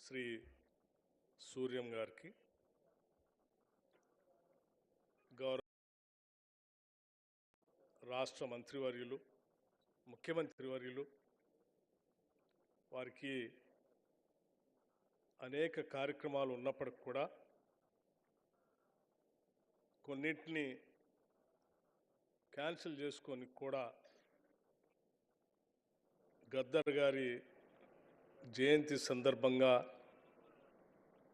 శ్రీ సూర్యం గారికి, గౌరవ రాష్ట్ర మంత్రివర్యులు, ముఖ్యమంత్రి వర్యులు, వారికి అనేక కార్యక్రమాలు ఉన్నప్పటికి కూడా కొన్నింటిని క్యాన్సిల్ చేసుకొని కూడా గద్దర్ గారి జయంతి సందర్భంగా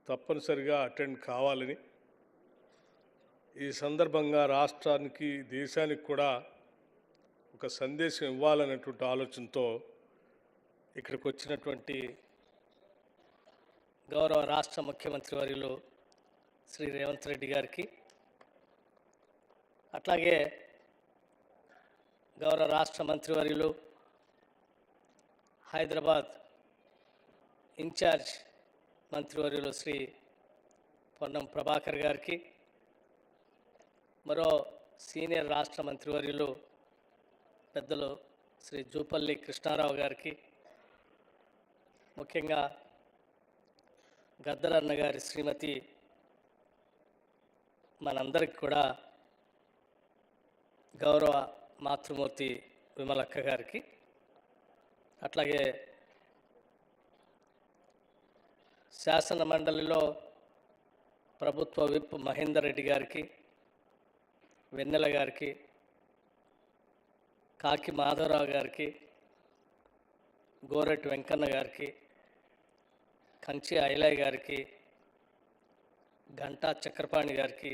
తప్పనిసరిగా అటెండ్ కావాలని, ఈ సందర్భంగా రాష్ట్రానికి, దేశానికి కూడా ఒక సందేశం ఇవ్వాలనేటువంటి ఆలోచనతో ఇక్కడికి వచ్చినటువంటి గౌరవ రాష్ట్ర ముఖ్యమంత్రి వర్యులు శ్రీ రేవంత్ రెడ్డి గారికి, అట్లాగే గౌరవ రాష్ట్ర మంత్రివర్యులు హైదరాబాద్ ఇన్ఛార్జ్ మంత్రివర్యులు శ్రీ పొన్నం ప్రభాకర్ గారికి, మరో సీనియర్ రాష్ట్ర మంత్రివర్యులు పెద్దలు శ్రీ జూపల్లి కృష్ణారావు గారికి, ముఖ్యంగా గద్దర్ అన్న గారి శ్రీమతి మనందరికి కూడా గౌరవ మాతృమూర్తి విమలక్క గారికి, అట్లాగే శాసన మండలిలో ప్రభుత్వ విప్ మహేందర్ రెడ్డి గారికి, వెన్నెల గారికి, కాకి మాధవరావు గారికి, గోరెట్టి వెంకన్న గారికి, కంచి ఐలయ్య గారికి, గంటా చక్రపాణి గారికి,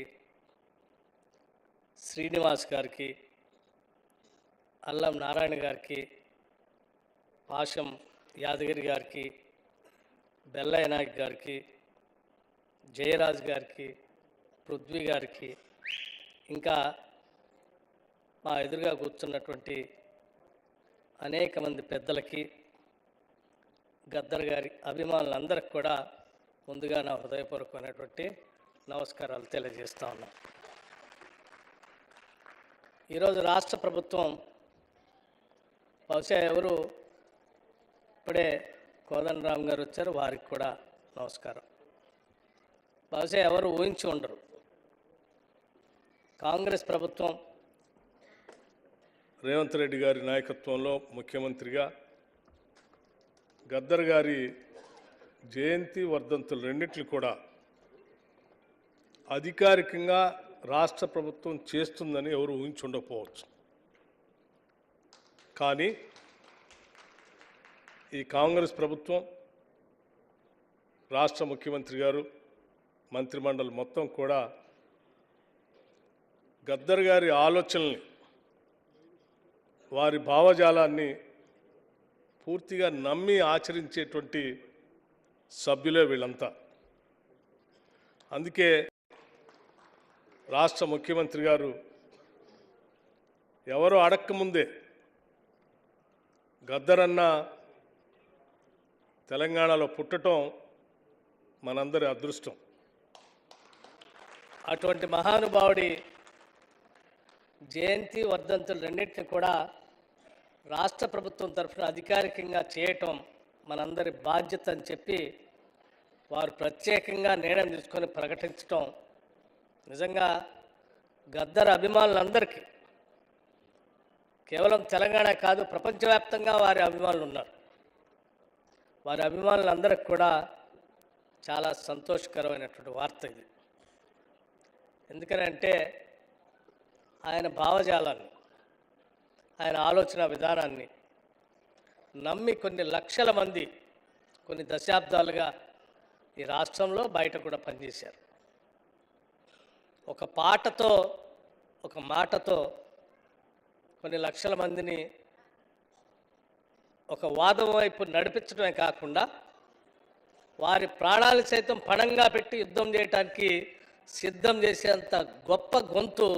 శ్రీనివాస్ గారికి, అల్లం నారాయణ గారికి, పాశం యాదగిరి గారికి, బెల్లయ్య నాయక్ గారికి, జయరాజ్ గారికి, పృథ్వీ గారికి, ఇంకా మా ఎదురుగా కూర్చున్నటువంటి అనేక మంది పెద్దలకి, గద్దర్ గారి అభిమానులందరికీ కూడా ముందుగా నా హృదయపూర్వకమైనటువంటి నమస్కారాలు తెలియజేస్తా ఉన్నాం. ఈరోజు రాష్ట్ర ప్రభుత్వం బహుశా ఎవరు ఇప్పుడే కోదండరామ్ గారు వచ్చారు, వారికి కూడా నమస్కారం. బహుశా ఎవరు ఊహించి ఉండరు, కాంగ్రెస్ ప్రభుత్వం రేవంత్ రెడ్డి గారి నాయకత్వంలో ముఖ్యమంత్రిగా గద్దర్ గారి జయంతి వర్ధంతులు రెండింటిని కూడా అధికారికంగా రాష్ట్ర ప్రభుత్వం చేస్తుందని ఎవరు ఊహించి ఉండకపోవచ్చు. కానీ ఈ కాంగ్రెస్ ప్రభుత్వం, రాష్ట్ర ముఖ్యమంత్రి గారు, మంత్రిమండలి మొత్తం కూడా గద్దర్ గారి ఆలోచనల్ని, వారి భావజాలాన్ని పూర్తిగా నమ్మి ఆచరించేటువంటి సభ్యులే వీళ్ళంతా. అందుకే రాష్ట్ర ముఖ్యమంత్రి గారు ఎవరో అడక్కముందే గద్దర్ అన్న తెలంగాణలో పుట్టడం మనందరి అదృష్టం. అటువంటి మహానుభావుడి జయంతి వర్ధంతులు రెండింటిని కూడా రాష్ట్ర ప్రభుత్వం తరఫున అధికారికంగా చేయటం మనందరి బాధ్యత అని చెప్పి వారు ప్రత్యేకంగా నిర్ణయం తీసుకొని ప్రకటించటం నిజంగా గద్దర్ అభిమానులందరికీ, కేవలం తెలంగాణ కాదు ప్రపంచవ్యాప్తంగా వారి అభిమానులు ఉన్నారు, వారి అభిమానులందరికీ కూడా చాలా సంతోషకరమైనటువంటి వార్త ఇది. ఎందుకనంటే ఆయన భావజాలాన్ని, ఆయన ఆలోచన విధానాన్ని నమ్మి కొన్ని లక్షల మంది కొన్ని దశాబ్దాలుగా ఈ రాష్ట్రంలో బయట కూడా పనిచేశారు. ఒక పాటతో, ఒక మాటతో కొన్ని లక్షల మందిని ఒక వాదం వైపు నడిపించడమే కాకుండా వారి ప్రాణాలు సైతం పణంగా పెట్టి యుద్ధం చేయడానికి సిద్ధం చేసేంత గొప్ప గొంతు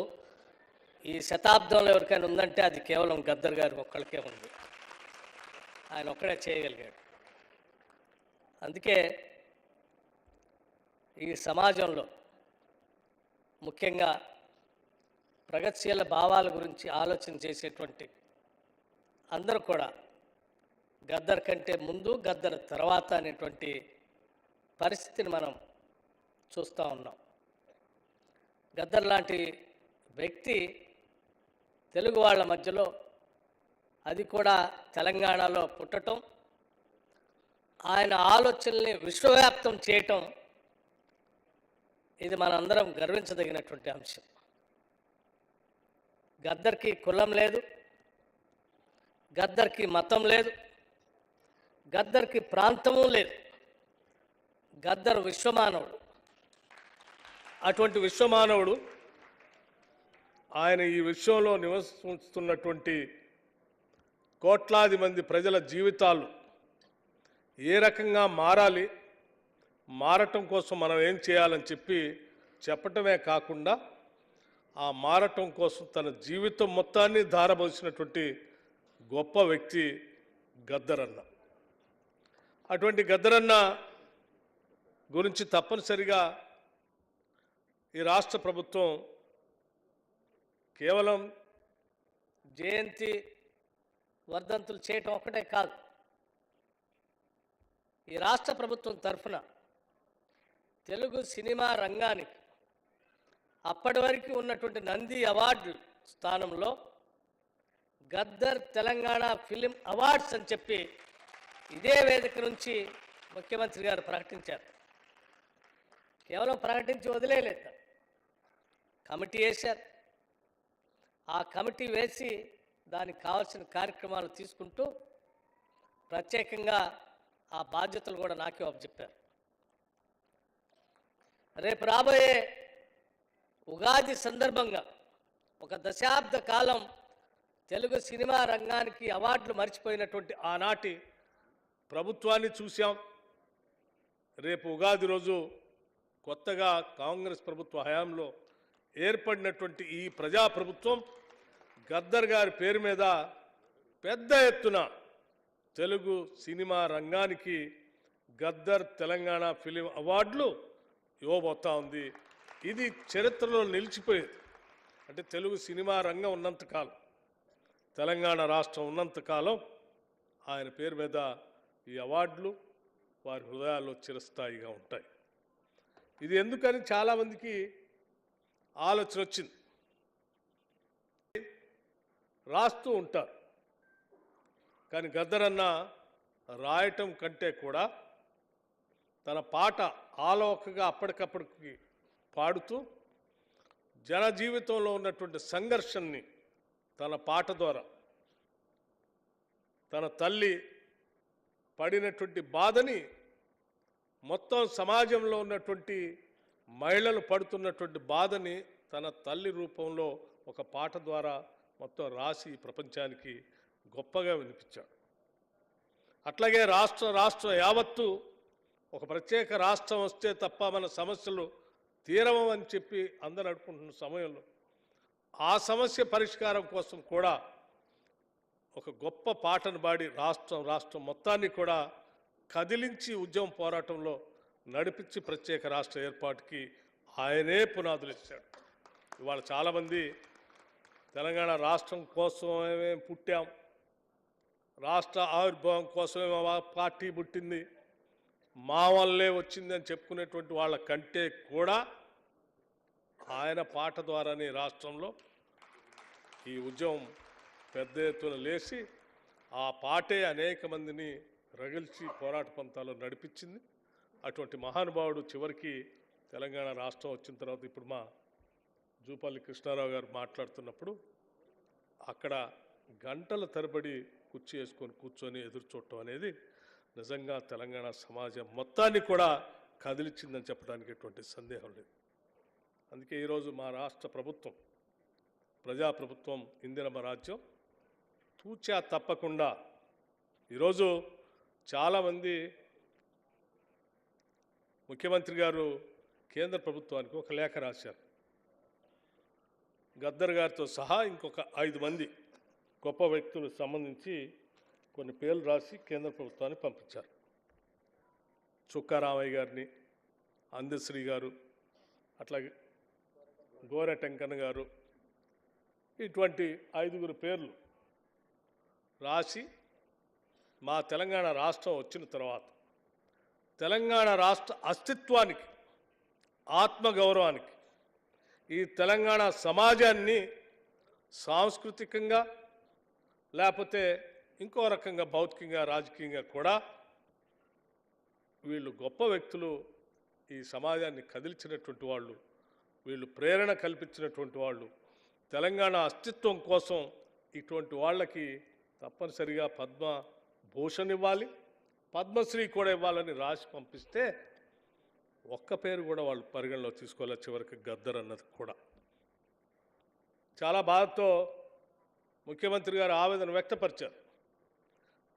ఈ శతాబ్దంలో ఎవరికైనా ఉందంటే అది కేవలం గద్దర్ గారి ఒక్కడికే ఉంది. ఆయన ఒక్కడే చేయగలిగాడు. అందుకే ఈ సమాజంలో ముఖ్యంగా ప్రగతిశీల భావాల గురించి ఆలోచన చేసేటువంటి అందరూ కూడా గద్దర్ కంటే ముందు, గద్దర్ తర్వాత అనేటువంటి పరిస్థితిని మనం చూస్తూ ఉన్నాం. గద్దర్ లాంటి వ్యక్తి తెలుగు వాళ్ళ మధ్యలో, అది కూడా తెలంగాణలో పుట్టడం, ఆయన ఆలోచనల్ని విశ్వవ్యాప్తం చేయటం, ఇది మనందరం గర్వించదగినటువంటి అంశం. గద్దర్కి కులం లేదు, గద్దర్కి మతం లేదు, గద్దర్కి ప్రాంతము లేదు. గద్దర్ విశ్వమానవుడు. అటువంటి విశ్వమానవుడు ఆయన ఈ విశ్వంలో నివసిస్తున్నటువంటి కోట్లాది మంది ప్రజల జీవితాలు ఏ రకంగా మారాలి, మారటం కోసం మనం ఏం చేయాలని చెప్పటమే కాకుండా ఆ మారటం కోసం తన జీవితం మొత్తాన్ని ధారపోసినటువంటి గొప్ప వ్యక్తి గద్దరన్న. అటువంటి గద్దరన్న గురించి తప్పనిసరిగా ఈ రాష్ట్ర ప్రభుత్వం కేవలం జయంతి వర్ధంతులు చేయటం ఒక్కటే కాదు, ఈ రాష్ట్ర ప్రభుత్వం తరఫున తెలుగు సినిమా రంగానికి అప్పటి వరకు ఉన్నటువంటి నంది అవార్డు స్థానంలో గద్దర్ తెలంగాణ ఫిలిం అవార్డ్స్ అని చెప్పి ఇదే వేదిక నుంచి ముఖ్యమంత్రి గారు ప్రకటించారు. కేవలం ప్రకటించి వదిలేయలేదు, కమిటీ వేశారు. ఆ కమిటీ వేసి దానికి కావాల్సిన కార్యక్రమాలు తీసుకుంటూ ప్రత్యేకంగా ఆ బాధ్యతలు కూడా నాకే అప్పచెప్పారు. రేపు రాబోయే ఉగాది సందర్భంగా ఒక దశాబ్ద కాలం తెలుగు సినిమా రంగానికి అవార్డులు మర్చిపోయినటువంటి ఆనాటి ప్రభుత్వాన్ని చూశాం. రేపు ఉగాది రోజు కొత్తగా కాంగ్రెస్ ప్రభుత్వ హయాంలో ఏర్పడినటువంటి ఈ ప్రజాప్రభుత్వం గద్దర్ గారి పేరు మీద పెద్ద ఎత్తున తెలుగు సినిమా రంగానికి గద్దర్ తెలంగాణ ఫిలిం అవార్డులు ఇవ్వబోతా ఉంది. ఇది చరిత్రలో నిలిచిపోయేది. అంటే తెలుగు సినిమా రంగం ఉన్నంతకాలం, తెలంగాణ రాష్ట్రం ఉన్నంతకాలం ఆయన పేరు మీద ఈ అవార్డులు వారి హృదయాల్లో చిరస్థాయిగా ఉంటాయి. ఇది ఎందుకని చాలామందికి ఆలోచన వచ్చింది. రాస్తూ ఉంటారు, కానీ గద్దరన్న రాయటం కంటే కూడా తన పాట ఆలోకగా అప్పటికప్పటికి పాడుతూ జనజీవితంలో ఉన్నటువంటి సంఘర్షణని తన పాట ద్వారా, తన తల్లి పడినటువంటి బాధని, మొత్తం సమాజంలో ఉన్నటువంటి మహిళలు పడుతున్నటువంటి బాధని తన తల్లి రూపంలో ఒక పాట ద్వారా మొత్తం రాసి ప్రపంచానికి గొప్పగా వినిపించాడు. అట్లాగే రాష్ట్రం యావత్తు ఒక ప్రత్యేక రాష్ట్రం వస్తే తప్ప మన సమస్యలు తీరవు అని చెప్పి అందరూ అనుకుంటున్న సమయంలో ఆ సమస్య పరిష్కారం కోసం కూడా ఒక గొప్ప పాటను పాడి రాష్ట్రం మొత్తాన్ని కూడా కదిలించి ఉద్యమ పోరాటంలో నడిపించి ప్రత్యేక రాష్ట్ర ఏర్పాటుకి ఆయనే పునాదులు ఇచ్చాడు. ఇవాళ చాలామంది తెలంగాణ రాష్ట్రం కోసమే పుట్టాం, రాష్ట్ర ఆవిర్భావం కోసమే మా పార్టీ పుట్టింది, మా వల్లే వచ్చింది అని చెప్పుకునేటువంటి వాళ్ళ కంటే కూడా ఆయన పాట ద్వారానే రాష్ట్రంలో ఈ ఉద్యమం పెద్ద ఎత్తున లేచి ఆ పాటే అనేక మందిని రగిల్చి పోరాట పంతాల్లో నడిపించింది. అటువంటి మహానుభావుడు చివరికి తెలంగాణ రాష్ట్రం వచ్చిన తర్వాత ఇప్పుడు మా జూపల్లి కృష్ణారావు గారు మాట్లాడుతున్నప్పుడు అక్కడ గంటల తరబడి కుర్చీ వేసుకొని కూర్చొని ఎదురు చూడటం అనేది నిజంగా తెలంగాణ సమాజం మొత్తాన్ని కూడా కదిలించిందని చెప్పడానికి ఎటువంటి సందేహం లేదు. అందుకే ఈరోజు మా రాష్ట్ర ప్రభుత్వం, ప్రజాప్రభుత్వం, ఇందిరమ్మ రాజ్యం తూచా తప్పకుండా ఈరోజు చాలామంది ముఖ్యమంత్రి గారు కేంద్ర ప్రభుత్వానికి ఒక లేఖ రాశారు. గద్దర్ గారితో సహా ఇంకొక 5 మంది గొప్ప వ్యక్తులకు సంబంధించి కొన్ని పేర్లు రాసి కేంద్ర ప్రభుత్వానికి పంపించారు. చుక్కారామయ్య గారిని, అందశ్రీ గారు, అట్లాగే గోరెటెంకన్న గారు, ఇటువంటి 5గురు పేర్లు రాసి మా తెలంగాణ రాష్ట్రం వచ్చిన తర్వాత తెలంగాణ రాష్ట్ర అస్తిత్వానికి, ఆత్మగౌరవానికి, ఈ తెలంగాణ సమాజాన్ని సాంస్కృతికంగా లేకపోతే ఇంకో రకంగా భౌతికంగా రాజకీయంగా కూడా వీళ్ళు గొప్ప వ్యక్తులు, ఈ సమాజాన్ని కదిల్చినటువంటి వాళ్ళు, వీళ్ళు ప్రేరణ కల్పించినటువంటి వాళ్ళు. తెలంగాణ అస్తిత్వం కోసం ఇటువంటి వాళ్ళకి తప్పనిసరిగా పద్మభూషణ్ ఇవ్వాలి, పద్మశ్రీ కూడా ఇవ్వాలని రాసి పంపిస్తే ఒక్క పేరు కూడా వాళ్ళు పరిగణలో తీసుకోవాలి. చివరికి గద్దర్ అన్నది కూడా చాలా బాధతో ముఖ్యమంత్రి గారు ఆవేదన వ్యక్తపరిచారు.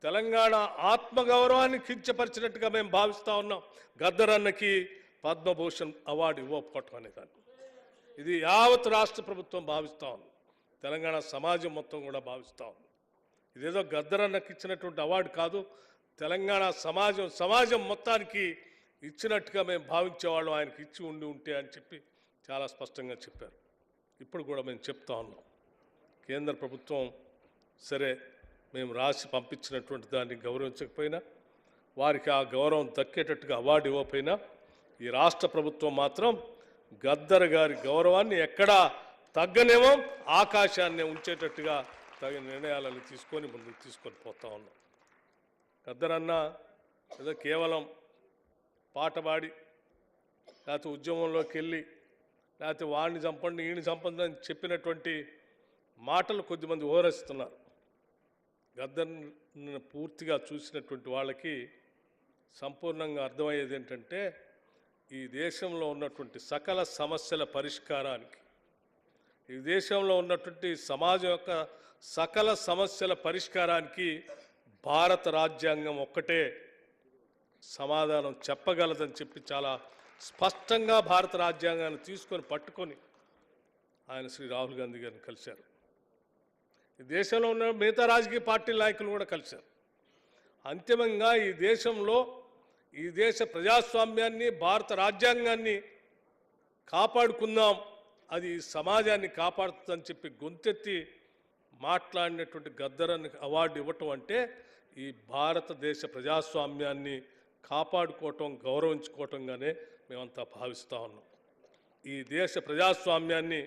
తెలంగాణ ఆత్మగౌరవాన్ని కించపరిచినట్టుగా మేము భావిస్తూ ఉన్నాం గద్దర్ అన్నకి పద్మభూషణ్ అవార్డు ఇవ్వకపోవటం అనేదాన్ని. ఇది యావత్ రాష్ట్ర ప్రభుత్వం భావిస్తూ ఉంది, తెలంగాణ సమాజం మొత్తం కూడా భావిస్తూ ఉంది. ఇదేదో గద్దర్ అన్నకి ఇచ్చినటువంటి అవార్డు కాదు, తెలంగాణ సమాజం మొత్తానికి ఇచ్చినట్టుగా మేము భావించేవాళ్ళం, ఆయనకి ఇచ్చి ఉంటే అని చెప్పి చాలా స్పష్టంగా చెప్పారు. ఇప్పుడు కూడా మేము చెప్తా ఉన్నాం, కేంద్ర ప్రభుత్వం సరే మేము రాసి పంపించినటువంటి దాన్ని గౌరవించకపోయినా, వారికి ఆ గౌరవం దక్కేటట్టుగా అవార్డు ఇవ్వకపోయినా, ఈ రాష్ట్ర ప్రభుత్వం మాత్రం గద్దర్ గారి గౌరవాన్ని ఎక్కడా తగ్గనేమో, ఆకాశాన్ని ఉంచేటట్టుగా తగిన నిర్ణయాలను తీసుకొని ముందుకు తీసుకొని పోతా ఉన్నాం. గద్దర్ అన్న ఏదో కేవలం పాట పాడి లేకపోతే ఉద్యమంలోకి వెళ్ళి లేకపోతే వాడిని చంపండి ఈయన చంపండి అని చెప్పినటువంటి మాటలు కొద్దిమంది ఓరస్తున్నారు. గద్దర్ని పూర్తిగా చూసినటువంటి వాళ్ళకి సంపూర్ణంగా అర్థమయ్యేది ఏంటంటే, ఈ దేశంలో ఉన్నటువంటి సకల సమస్యల పరిష్కారానికి, ఈ దేశంలో ఉన్నటువంటి సమాజం యొక్క సకల సమస్యల పరిష్కారానికి భారత రాజ్యాంగం ఒక్కటే సమాధానం చెప్పగలదని చెప్పి చాలా స్పష్టంగా భారత రాజ్యాంగాన్ని తీసుకొని పట్టుకొని ఆయన శ్రీ రాహుల్ గాంధీ గారిని కలిశారు. ఈ దేశంలో ఉన్న మిగతా రాజకీయ పార్టీ నాయకులు కూడా కలిశారు. అంతిమంగా ఈ దేశంలో ఈ దేశ ప్రజాస్వామ్యాన్ని, భారత రాజ్యాంగాన్ని కాపాడుకుందాం, అది సమాజాన్ని కాపాడుతుందని చెప్పి గొంతెత్తి మాట్లాడినటువంటి గద్దర్ని అవార్డు ఇవ్వటం అంటే ఈ భారతదేశ ప్రజాస్వామ్యాన్ని కాపాడుకోవటం, గౌరవించుకోవటంగానే మేమంతా భావిస్తూ ఉన్నాం. ఈ దేశ ప్రజాస్వామ్యాన్ని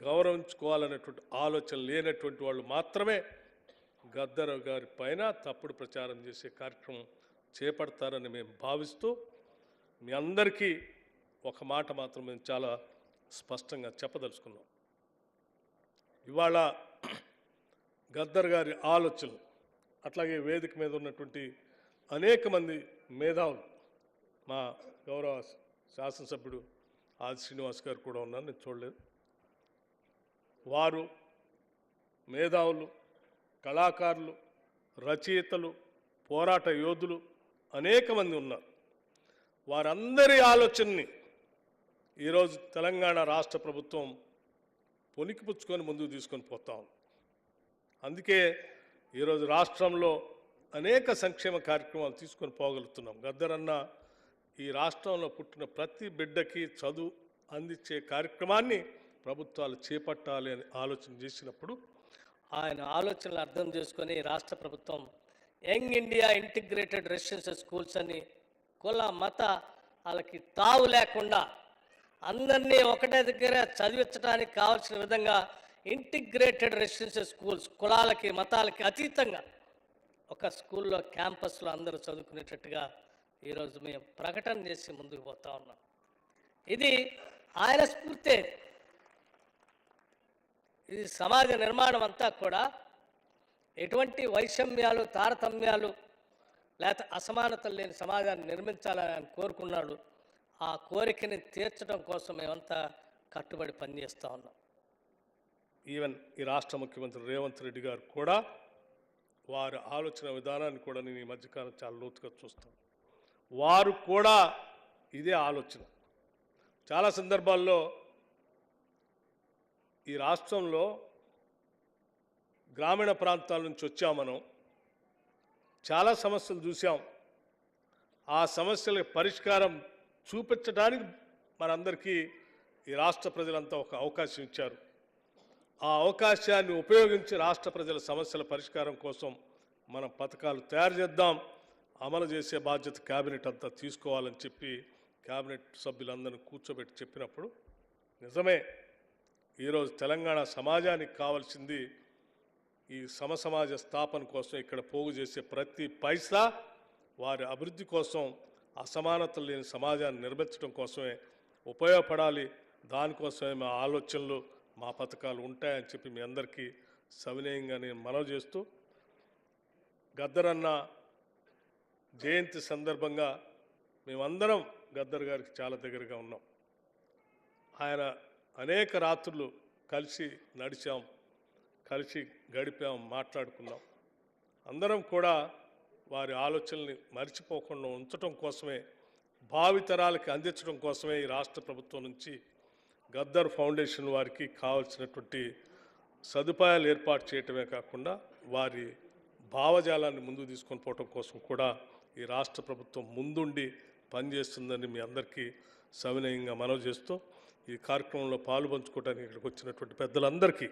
గౌరవించుకోవాలనేటువంటి ఆలోచన లేనటువంటి వాళ్ళు మాత్రమే గద్దర్ గారి పైన తప్పుడు ప్రచారం చేసే కార్యక్రమం చేపడతారని మేము భావిస్తూ, మీ అందరికీ ఒక మాట మాత్రం మేము చాలా స్పష్టంగా చెప్పదలుచుకున్నాం. ఇవాళ గద్దర్ గారి ఆలోచనలు, అట్లాగే వేదిక మీద ఉన్నటువంటి అనేక మంది మేధావులు, మా గౌరవ శాసనసభ్యుడు ఆది శ్రీనివాస్ గారు కూడా ఉన్నారు, నేను చూడలేదు. వారు మేధావులు, కళాకారులు, రచయితలు, పోరాట యోధులు అనేక మంది ఉన్నారు. వారందరి ఆలోచనని ఈరోజు తెలంగాణ రాష్ట్ర ప్రభుత్వం పొనికిపుచ్చుకొని ముందుకు తీసుకొని పోతాం. అందుకే ఈరోజు రాష్ట్రంలో అనేక సంక్షేమ కార్యక్రమాలు తీసుకొని పోగలుగుతున్నాం. గద్దర్ అన్న ఈ రాష్ట్రంలో పుట్టిన ప్రతి బిడ్డకి చదువు అందించే కార్యక్రమాన్ని ప్రభుత్వాలు చేపట్టాలి అని ఆలోచన చేసినప్పుడు ఆయన ఆలోచనలు అర్థం చేసుకొని రాష్ట్ర ప్రభుత్వం young India integrated residential schools అని కుల మత వాళ్ళకి తావు లేకుండా అందరినీ ఒకటే దగ్గర చదివించడానికి కావాల్సిన విధంగా ఇంటిగ్రేటెడ్ రెసిడెన్షియల్ స్కూల్స్, కులాలకి మతాలకి అతీతంగా ఒక స్కూల్లో క్యాంపస్లో అందరూ చదువుకునేటట్టుగా ఈరోజు మేము ప్రకటన చేసి ముందుకు పోతా ఉన్నాం. ఇది ఆయన స్ఫూర్తే. ఇది సమాజ నిర్మాణం అంతా కూడా ఎటువంటి వైషమ్యాలు, తారతమ్యాలు లేకపోతే అసమానతలు లేని సమాజాన్ని నిర్మించాలని ఆయన కోరుకున్నాడు. ఆ కోరికని తీర్చడం కోసం మేమంతా కట్టుబడి పనిచేస్తూ ఉన్నాం. ఈవెన్ ఈ రాష్ట్ర ముఖ్యమంత్రి రేవంత్ రెడ్డి గారు కూడా వారి ఆలోచన విధానాన్ని కూడా నేను ఈ మధ్యకాలం చాలా లోతుగా చూస్తాను. వారు కూడా ఇదే ఆలోచన. చాలా సందర్భాల్లో ఈ రాష్ట్రంలో గ్రామీణ ప్రాంతాల నుంచి వచ్చాం, మనం చాలా సమస్యలు చూసాం. ఆ సమస్యలకు పరిష్కారం చూపించడానికి మనందరికీ ఈ రాష్ట్ర ప్రజలంతా ఒక అవకాశం ఇచ్చారు. ఆ అవకాశాన్ని ఉపయోగించి రాష్ట్ర ప్రజల సమస్యల పరిష్కారం కోసం మనం పథకాలు తయారు చేద్దాం. అమలు చేసే బాధ్యత కేబినెట్ అంతా తీసుకోవాలని చెప్పి కేబినెట్ సభ్యులందరినీ కూర్చోబెట్టి చెప్పినప్పుడు నిజమే ఈరోజు తెలంగాణ సమాజానికి కావాల్సింది ఈ సమసమాజ స్థాపన కోసం ఇక్కడ పోగు చేసే ప్రతి పైసా వారి అభివృద్ధి కోసం అసమానతలు లేని సమాజాన్ని నిర్మించడం కోసమే ఉపయోగపడాలి. దానికోసమే మా ఆలోచనలు మా పథకాలు ఉంటాయని చెప్పి మీ అందరికీ సవినయంగా నేను మనవి చేస్తూ గద్దరన్న జయంతి సందర్భంగా మేమందరం గద్దర్ గారికి చాలా దగ్గరగా ఉన్నాం. ఆయన అనేక రాత్రులు కలిసి నడిచాం, కలిసి గడిపాం, మాట్లాడుకున్నాం. అందరం కూడా వారి ఆలోచనల్ని మర్చిపోకుండా ఉంచడం కోసమే, భావితరాలకి అందించడం కోసమే ఈ రాష్ట్ర ప్రభుత్వం నుంచి గద్దర్ ఫౌండేషన్ వారికి కావాల్సినటువంటి సదుపాయాలు ఏర్పాటు చేయటమే కాకుండా వారి భావజాలాన్ని ముందుకు తీసుకొని పోవటం కోసం కూడా ఈ రాష్ట్ర ప్రభుత్వం ముందుండి పనిచేస్తుందని మీ అందరికీ సవినయంగా మనవి చేస్తూ ఈ కార్యక్రమంలో పాలుపంచుకోవడానికి ఇక్కడికి వచ్చినటువంటి పెద్దలందరికీ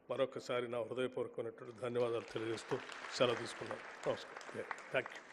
మరొకసారి నా హృదయపూర్వకమైనటువంటి ధన్యవాదాలు తెలియజేస్తూ సెలవు తీసుకున్నాను. నమస్కారం. Thank you.